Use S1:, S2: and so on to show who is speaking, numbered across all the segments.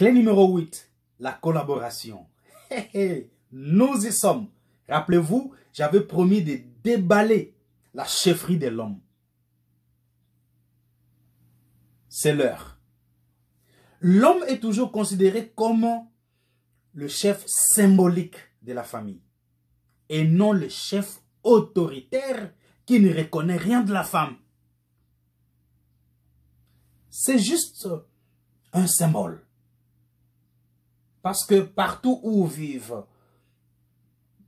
S1: Clé numéro 8, la collaboration. Nous y sommes. Rappelez-vous, j'avais promis de déballer la chefferie de l'homme. C'est l'heure. L'homme est toujours considéré comme le chef symbolique de la famille et non le chef autoritaire qui ne reconnaît rien de la femme. C'est juste un symbole. Parce que partout où vivent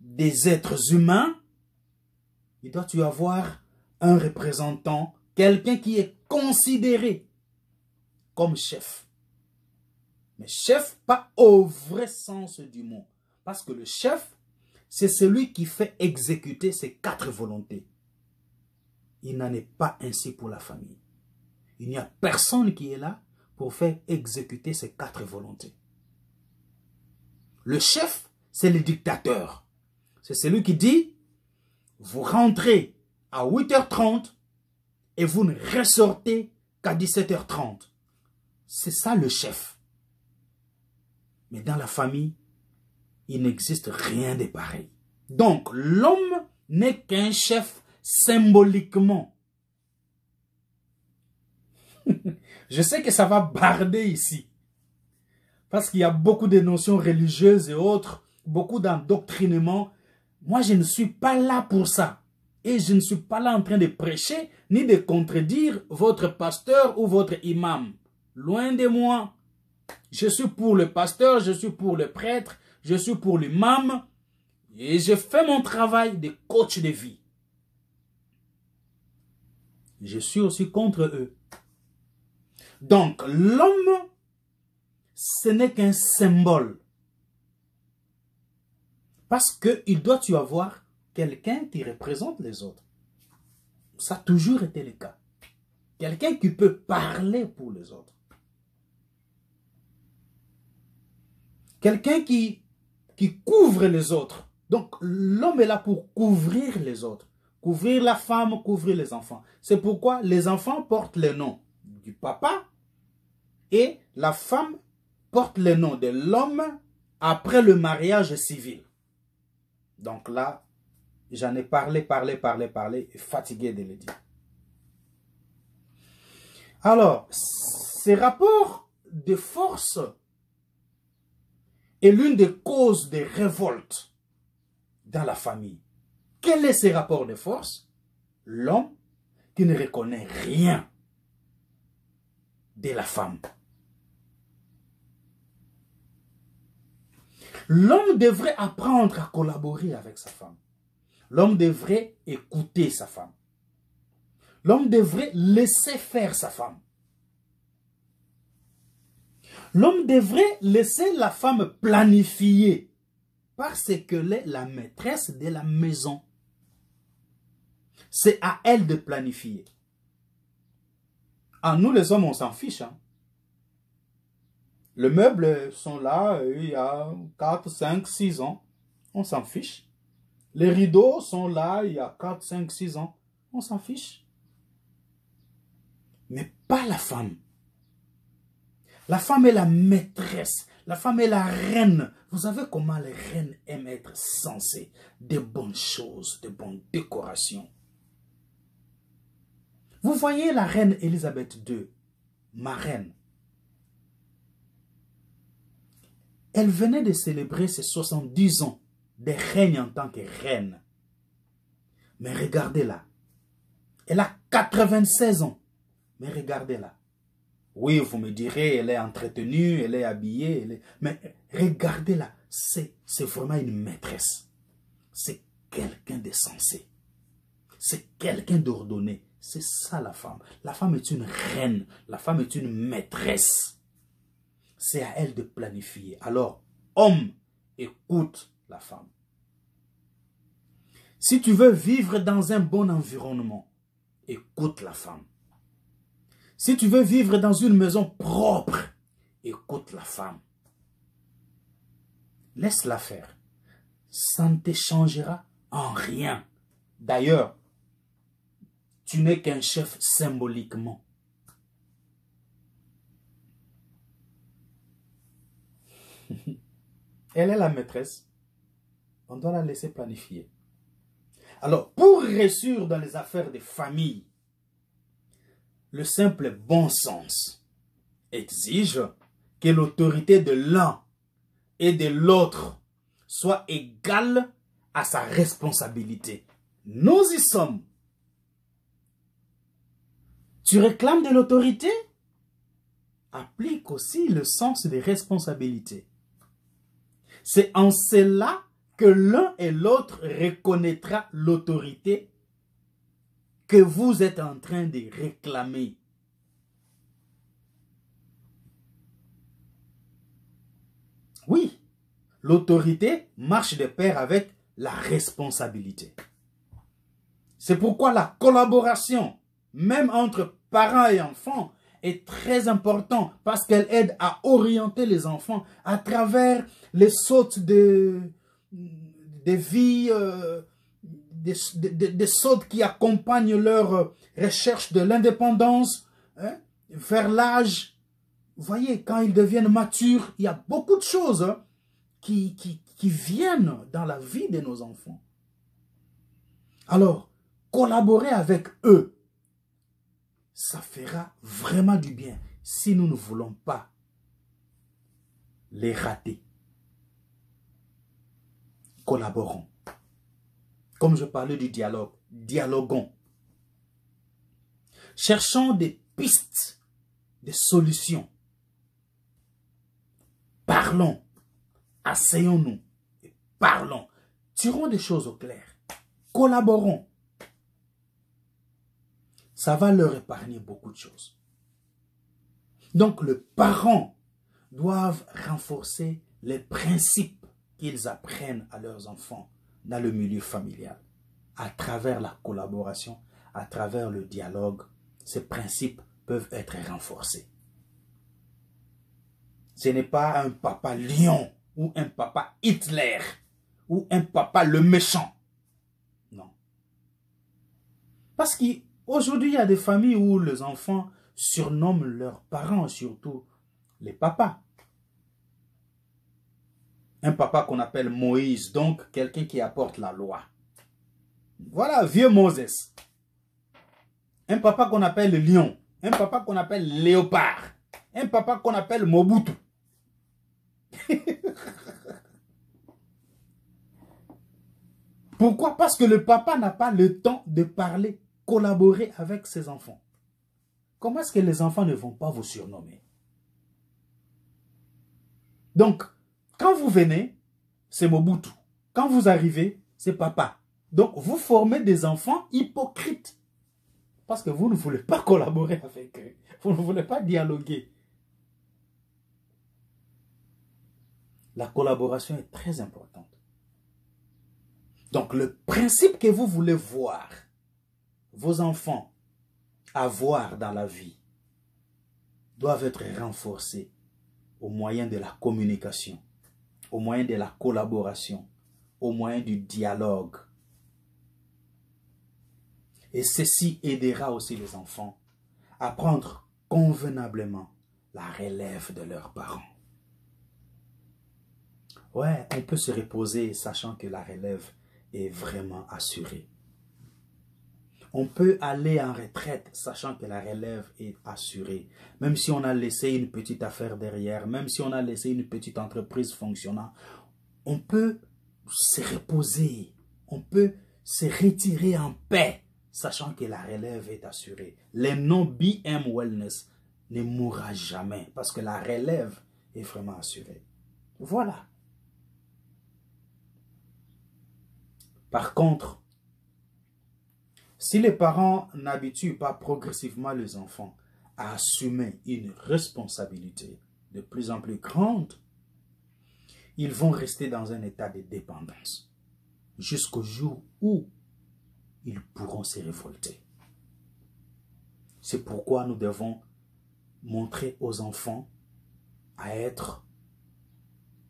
S1: des êtres humains, il doit y avoir un représentant, quelqu'un qui est considéré comme chef. Mais chef, pas au vrai sens du mot. Parce que le chef, c'est celui qui fait exécuter ses 4 volontés. Il n'en est pas ainsi pour la famille. Il n'y a personne qui est là pour faire exécuter ses 4 volontés. Le chef, c'est le dictateur. C'est celui qui dit, vous rentrez à 8h30 et vous ne ressortez qu'à 17h30. C'est ça le chef. Mais dans la famille, il n'existe rien de pareil. Donc, l'homme n'est qu'un chef symboliquement. Je sais que ça va barder ici. Parce qu'il y a beaucoup de notions religieuses et autres, beaucoup d'endoctrinement. Moi, je ne suis pas là pour ça. Et je ne suis pas là en train de prêcher, ni de contredire votre pasteur ou votre imam. Loin de moi. Je suis pour le pasteur, je suis pour le prêtre, je suis pour l'imam. Et je fais mon travail de coach de vie. Je suis aussi contre eux. Donc, l'homme, ce n'est qu'un symbole. Parce qu'il doit y avoir quelqu'un qui représente les autres. Ça a toujours été le cas. Quelqu'un qui peut parler pour les autres. Quelqu'un qui couvre les autres. Donc, l'homme est là pour couvrir les autres. Couvrir la femme, couvrir les enfants. C'est pourquoi les enfants portent le nom du papa et la femme porte le nom de l'homme après le mariage civil. Donc là, j'en ai parlé, et fatigué de le dire. Alors, ces rapports de force est l'une des causes des révoltes dans la famille. Quel est ces rapports de force? L'homme qui ne reconnaît rien de la femme. L'homme devrait apprendre à collaborer avec sa femme. L'homme devrait écouter sa femme. L'homme devrait laisser faire sa femme. L'homme devrait laisser la femme planifier parce qu'elle est la maîtresse de la maison. C'est à elle de planifier. Ah, nous les hommes, on s'en fiche. Hein? Les meubles sont là, il y a 4, 5, 6 ans. On s'en fiche. Les rideaux sont là, il y a 4, 5, 6 ans. On s'en fiche. Mais pas la femme. La femme est la maîtresse. La femme est la reine. Vous savez comment les reines aiment être censées. De bonnes choses, de bonnes décorations. Vous voyez la reine Élisabeth II, ma reine. Elle venait de célébrer ses 70 ans de règne en tant que reine. Mais regardez-la. Elle a 96 ans. Mais regardez-la. Oui, vous me direz, elle est entretenue, elle est habillée. Mais regardez-la. C'est vraiment une maîtresse. C'est quelqu'un de sensé. C'est quelqu'un d'ordonné. C'est ça la femme. La femme est une reine. La femme est une maîtresse. C'est à elle de planifier. Alors, homme, écoute la femme. Si tu veux vivre dans un bon environnement, écoute la femme. Si tu veux vivre dans une maison propre, écoute la femme. Laisse-la faire. Ça ne te changera en rien. D'ailleurs, tu n'es qu'un chef symboliquement. Elle est la maîtresse. On doit la laisser planifier. Alors, pour réussir dans les affaires de famille, le simple bon sens exige que l'autorité de l'un et de l'autre soit égale à sa responsabilité. Nous y sommes. Tu réclames de l'autorité? Applique aussi le sens des responsabilités. C'est en cela que l'un et l'autre reconnaîtra l'autorité que vous êtes en train de réclamer. Oui, l'autorité marche de pair avec la responsabilité. C'est pourquoi la collaboration, même entre parents et enfants, est très importante parce qu'elle aide à orienter les enfants à travers les sautes de vie, des sautes qui accompagnent leur recherche de l'indépendance, hein, vers l'âge. Vous voyez, quand ils deviennent matures, il y a beaucoup de choses, hein, qui viennent dans la vie de nos enfants. Alors, collaborer avec eux, ça fera vraiment du bien si nous ne voulons pas les rater. Collaborons. Comme je parlais du dialogue, dialoguons. Cherchons des pistes, des solutions. Parlons, asseyons-nous et parlons. Tirons des choses au clair. Collaborons. Ça va leur épargner beaucoup de choses. Donc, les parents doivent renforcer les principes qu'ils apprennent à leurs enfants dans le milieu familial. À travers la collaboration, à travers le dialogue, ces principes peuvent être renforcés. Ce n'est pas un papa lion ou un papa Hitler ou un papa le méchant. Non. Parce qu'aujourd'hui, il y a des familles où les enfants surnomment leurs parents, surtout les papas. Un papa qu'on appelle Moïse, donc quelqu'un qui apporte la loi. Voilà, vieux Moses. Un papa qu'on appelle lion. Un papa qu'on appelle léopard. Un papa qu'on appelle Mobutu. Pourquoi? Parce que le papa n'a pas le temps de parler, collaborer avec ses enfants. Comment est-ce que les enfants ne vont pas vous surnommer? Donc, quand vous venez, c'est Mobutu. Quand vous arrivez, c'est papa. Donc, vous formez des enfants hypocrites. Parce que vous ne voulez pas collaborer avec eux. Vous ne voulez pas dialoguer. La collaboration est très importante. Donc, le principe que vous voulez voir vos enfants avoir dans la vie doivent être renforcés au moyen de la communication, au moyen de la collaboration, au moyen du dialogue. Et ceci aidera aussi les enfants à prendre convenablement la relève de leurs parents. Ouais, on peut se reposer sachant que la relève est vraiment assurée. On peut aller en retraite sachant que la relève est assurée. Même si on a laissé une petite affaire derrière, même si on a laissé une petite entreprise fonctionnant, on peut se reposer, on peut se retirer en paix sachant que la relève est assurée. Le nom BM Wellness ne mourra jamais parce que la relève est vraiment assurée. Voilà. Par contre, si les parents n'habituent pas progressivement les enfants à assumer une responsabilité de plus en plus grande, ils vont rester dans un état de dépendance jusqu'au jour où ils pourront se révolter. C'est pourquoi nous devons montrer aux enfants à être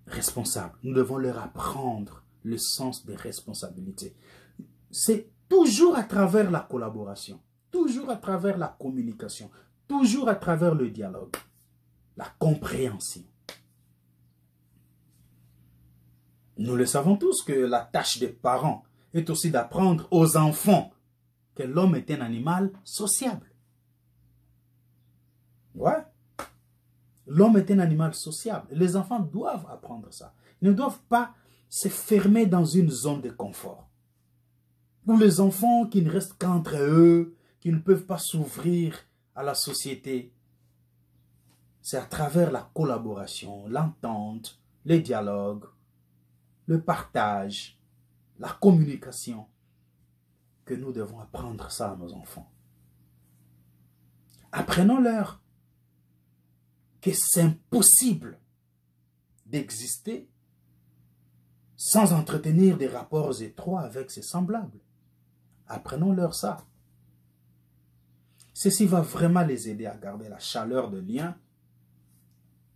S1: responsables. Nous devons leur apprendre le sens des responsabilités. C'est toujours à travers la collaboration, toujours à travers la communication, toujours à travers le dialogue, la compréhension. Nous le savons tous que la tâche des parents est aussi d'apprendre aux enfants que l'homme est un animal sociable. Ouais. L'homme est un animal sociable. Les enfants doivent apprendre ça. Ils ne doivent pas se fermer dans une zone de confort. Ou les enfants qui ne restent qu'entre eux, qui ne peuvent pas s'ouvrir à la société. C'est à travers la collaboration, l'entente, les dialogues, le partage, la communication, que nous devons apprendre ça à nos enfants. Apprenons-leur que c'est impossible d'exister sans entretenir des rapports étroits avec ses semblables. Apprenons-leur ça. Ceci va vraiment les aider à garder la chaleur de lien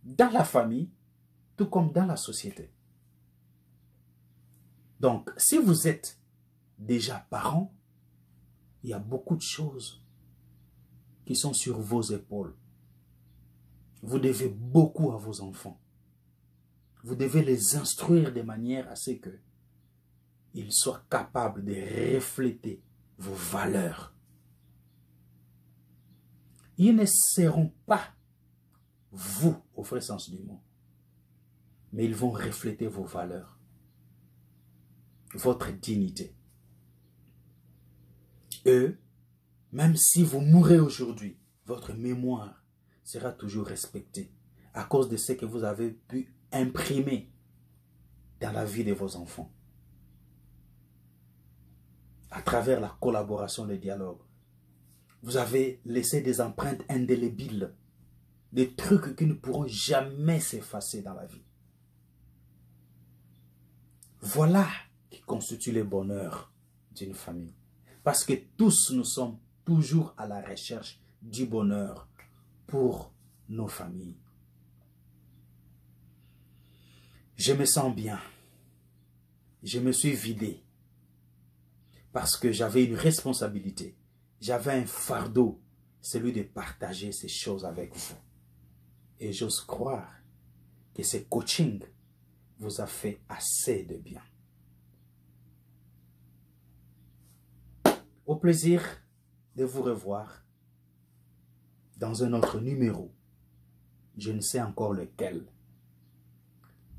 S1: dans la famille, tout comme dans la société. Donc, si vous êtes déjà parents, il y a beaucoup de choses qui sont sur vos épaules. Vous devez beaucoup à vos enfants. Vous devez les instruire de manière à ce qu'ils soient capables de refléter vos valeurs. Ils ne seront pas vous, au vrai sens du mot, mais ils vont refléter vos valeurs, votre dignité. Eux, même si vous mourrez aujourd'hui, votre mémoire sera toujours respectée à cause de ce que vous avez pu imprimer dans la vie de vos enfants. À travers la collaboration, le dialogue, vous avez laissé des empreintes indélébiles, des trucs qui ne pourront jamais s'effacer dans la vie. Voilà qui constitue le bonheur d'une famille. Parce que tous nous sommes toujours à la recherche du bonheur pour nos familles. Je me sens bien. Je me suis vidé. Parce que j'avais une responsabilité. J'avais un fardeau, celui de partager ces choses avec vous. Et j'ose croire que ce coaching vous a fait assez de bien. Au plaisir de vous revoir dans un autre numéro. Je ne sais encore lequel.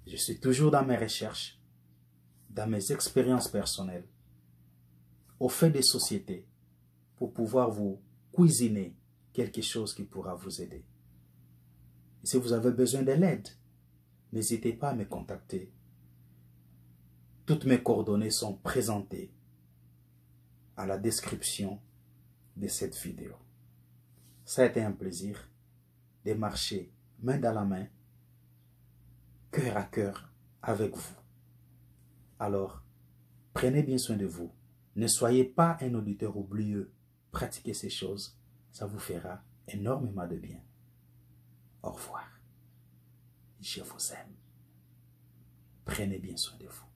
S1: Je suis toujours dans mes recherches, dans mes expériences personnelles, au fait des sociétés, pour pouvoir vous cuisiner quelque chose qui pourra vous aider. Et si vous avez besoin de l'aide, n'hésitez pas à me contacter. Toutes mes coordonnées sont présentées à la description de cette vidéo. Ça a été un plaisir de marcher main dans la main, cœur à cœur avec vous. Alors, prenez bien soin de vous. Ne soyez pas un auditeur oublieux. Pratiquez ces choses. Ça vous fera énormément de bien. Au revoir. Je vous aime. Prenez bien soin de vous.